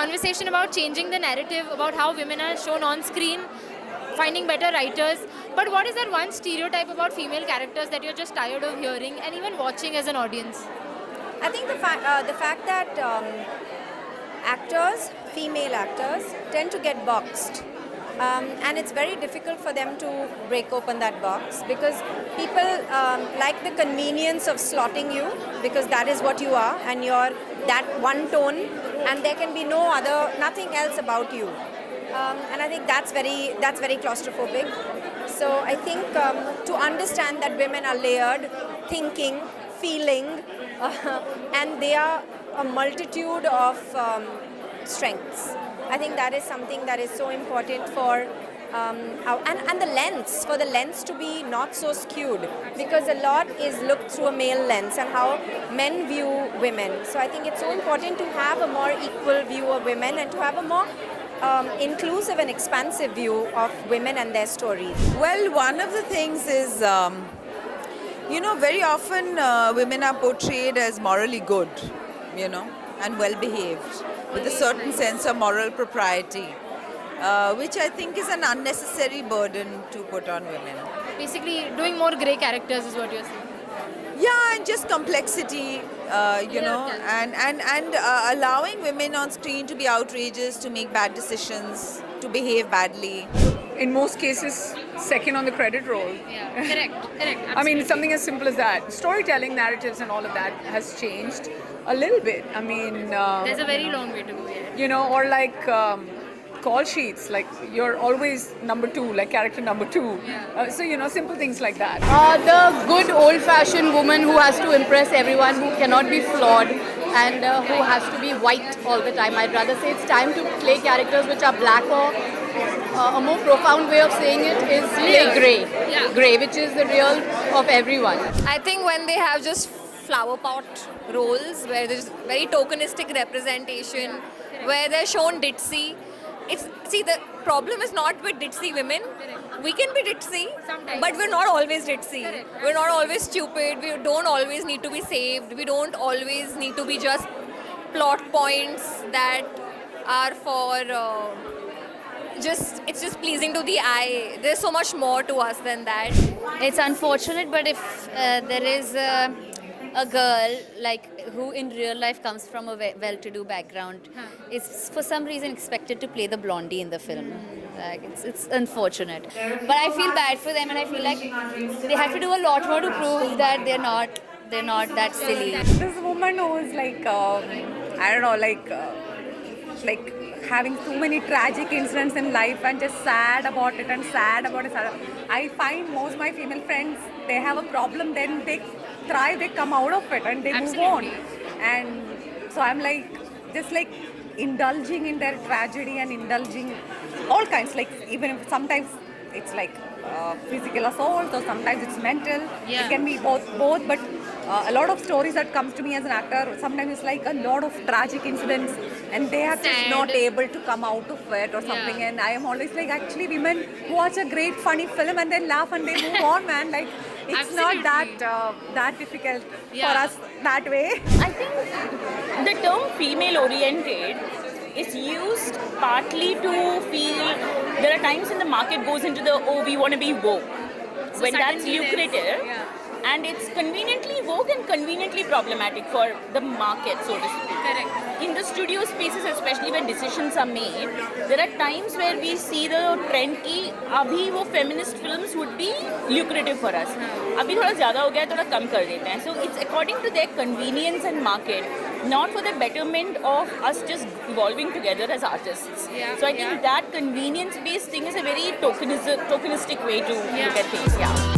conversation about changing the narrative about how women are shown on screen, finding better writers. But what is that one stereotype about female characters that you're just tired of hearing and even watching as an audience? I think the fact that female actors, tend to get boxed. And it's very difficult for them to break open that box because people like the convenience of slotting you because that is what you are and you're that one tone and there can be nothing else about you. And I think that's very claustrophobic. So I think to understand that women are layered, thinking, feeling, and they are a multitude of strengths. I think that is something that is so important for and for the lens to be not so skewed because a lot is looked through a male lens and how men view women. So I think it's so important to have a more equal view of women and to have a more inclusive and expansive view of women and their stories. Well, one of the things is, very often women are portrayed as morally good, and well-behaved, with a certain sense of moral propriety, which I think is an unnecessary burden to put on women. Basically, doing more grey characters is what you're saying. Yeah, and just complexity, and allowing women on screen to be outrageous, to make bad decisions, to behave badly. In most cases, second on the credit roll. Yeah, correct. Absolutely. I mean, something as simple as that. Storytelling, narratives, and all of that has changed a little bit. I mean, There's a very long way to go. Yeah. or like call sheets, like you're always number two, like character number two. Yeah. So simple things like that. The good old-fashioned woman who has to impress everyone, who cannot be flawed, and who has to be white all the time. I'd rather say it's time to play characters which are black, or a more profound way of saying it is play grey. Yeah. Grey, which is the real of everyone. I think when they have just flower pot roles where there's very tokenistic representation, where they're shown ditzy. The problem is not with ditzy women. We can be ditzy, Sometimes. but we're not always ditzy. Correct. We're not always stupid. We don't always need to be saved. We don't always need to be just plot points that are for it's just pleasing to the eye. There's so much more to us than that. It's unfortunate, but if there is a girl who in real life comes from a well-to-do background, is for some reason expected to play the blondie in the film. It's unfortunate, but I feel bad for them, and I feel like they have to do a lot more to prove that they're not that silly. This woman who is like having too many tragic incidents in life and just sad about it. I find most of my female friends, they have a problem, then they come out of it and they move on. And so I'm just indulging in their tragedy and indulging all kinds, even if sometimes it's physical assault or sometimes it's mental. Yeah. It can be both, but a lot of stories that comes to me as an actor, sometimes it's like a lot of tragic incidents and they are just not able to come out of it or something. Yeah. And I am always actually women watch a great funny film and then laugh and they move on, man. It's not that difficult for us that way. I think the term female oriented is used partly to feel there are times when the market goes into we want to be woke, when that's lucrative, and it's conveniently woke and conveniently problematic for the market, so to speak. Correct. In the studio spaces, especially when decisions are made, there are times where we see the trend कि अभी वो feminist films would be lucrative for us. अभी थोड़ा ज़्यादा हो गया है, थोड़ा कम कर देते हैं. So it's according to their convenience and market, not for the betterment of us just evolving together as artists. Yeah. So I think that convenience-based thing is a very tokenistic way to look at things. Yeah.